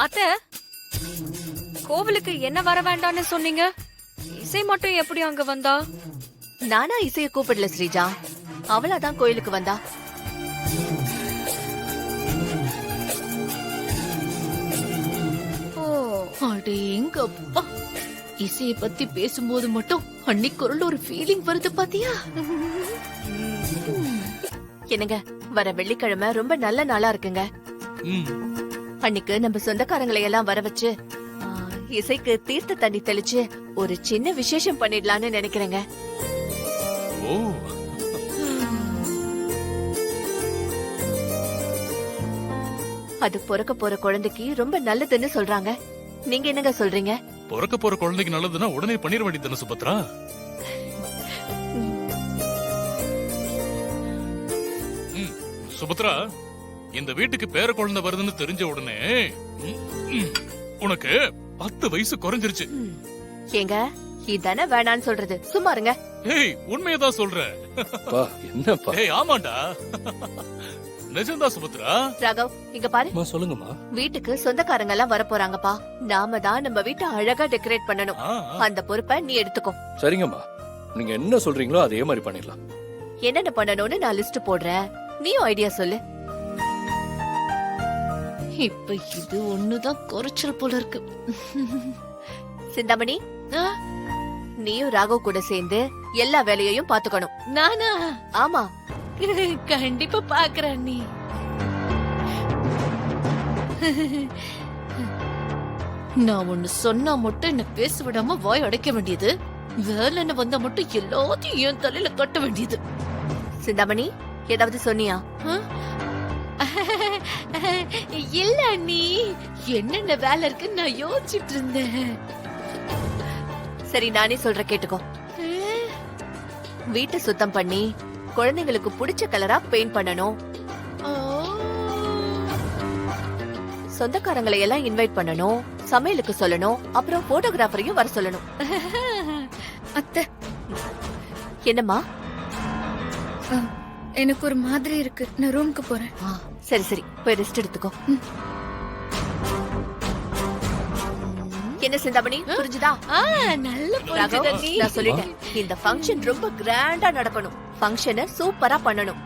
அத்தை, கோவிலுக்கு என்ன வர வேண்டாம்னு சொன்னீங்க? இசை மட்டும் எப்படி அங்க வந்தா? நானா இசைய கூப்பிடல ஸ்ரீஜா, அவளாதான் கோயிலுக்கு வந்தா. ஓ, அடேங்கப்பா, இசைய பத்தி பேசும்போது மட்டும் அன்னைக்குள்ள ஒரு ஃபீலிங் வருது பாத்தியா? என்னங்க, வர வெள்ளிக்கிழமை ரொம்ப நல்ல நாளா இருக்குங்க. அன்னைக்கு நம்ம சொந்தக்காரங்களை எல்லாம் வர வச்சு இசைக்கு தீர்த்த தண்ணி தெளிச்சு ஒரு சின்ன விசேஷம் பண்ணிடலான்னு நினைக்கிறேங்க. அது பிறக்க போற குழந்தைக்கு ரொம்ப நல்லதுன்னு சொல்றாங்க. நீங்க என்னங்க சொல்றீங்க? பிறக்க போற குழந்தைக்கு நல்லதுன்னா உடனே பண்ணிட வேண்டியது சுபத்ரா. சுபத்ரா, இந்த வீட்டுக்கு பேர குழந்தை வருதுன்னு தெரிஞ்ச உடனே உனக்கு 10 வயசு குறைஞ்சிருச்சு. ஏங்க, இதானே வேணான்னு சொல்றது? சும்மா இருங்க. ஏய், உண்மையதான் சொல்ற. என்னப்பா? ஏய், ஆமாண்டா, நிஜம்தா சுபத்ரா. ராகவ், இங்க பாரு. சொல்லுங்கம்மா. வீட்டுக்கு சொந்தக்காரங்க எல்லாம் வர போறாங்கப்பா. நாம தான் நம்ம வீட்டை அழகா டெக்கரேட் பண்ணணும். அந்த பொறுப்பை நீ எடுத்துக்கோ. சரிங்கம்மா, நீங்க என்ன சொல்றீங்களோ அதே மாதிரி பண்ணிடலாம். என்னென்ன பண்ணணும்னு நான் லிஸ்ட் போடுறேன், நீயும் ஐடியா சொல்லு. இப்ப இது ஒண்ணுதான் குறைச்சல் போல இருக்கு. சிந்தாமணி, நீயும் ராகவ் கூட சேர்ந்து எல்லா வேலையையும் பாத்துக்கணும். நானா? ஆமா, கண்டிப்பா பாக்குறேன். நீ நான் ஒண்ணு சொன்னா மட்டும் என்ன பேச விடாம வாய் அடைக்க வேண்டியது, வேலைன்னு வந்தா மட்டும் எல்லாத்தையும் என் தலையில கட்ட வேண்டியது. சிந்தாமணி, ஏதாவது சொன்னியா? இல்ல அண்ணி, என்னென்ன வேலை இருக்குன்னு நான் யோசிச்சுட்டு இருந்தேன். சரி, நானே சொல்ற கேட்டுக்கோ. வீட்டை சுத்தம் பண்ணி குழந்தைங்களுக்கு பிடிச்ச கலரா பெயிண்ட் பண்ணணும். சொந்தக்காரங்களை எல்லாம் இன்வைட் பண்ணணும், சமையலுக்கு சொல்லணும், அப்புறம் போட்டோகிராஃபரையும் வர சொல்லணும். அத்தை, என்னம்மா? எனக்கு ஒரு மாதிரி இருக்கு, நான் ரூமுக்கு போறேன். சரி சரி, போய் ரெஸ்ட் எடுத்துக்கோ. என்ன சிந்தாமணி, புரிஞ்சுதா? நல்ல ராகவ், நான் சொல்லிட்டேன், இந்த ஃபங்க்ஷன் ரொம்ப கிராண்டா நடக்கணும். ஃபங்க்ஷனை சூப்பரா பண்ணணும்.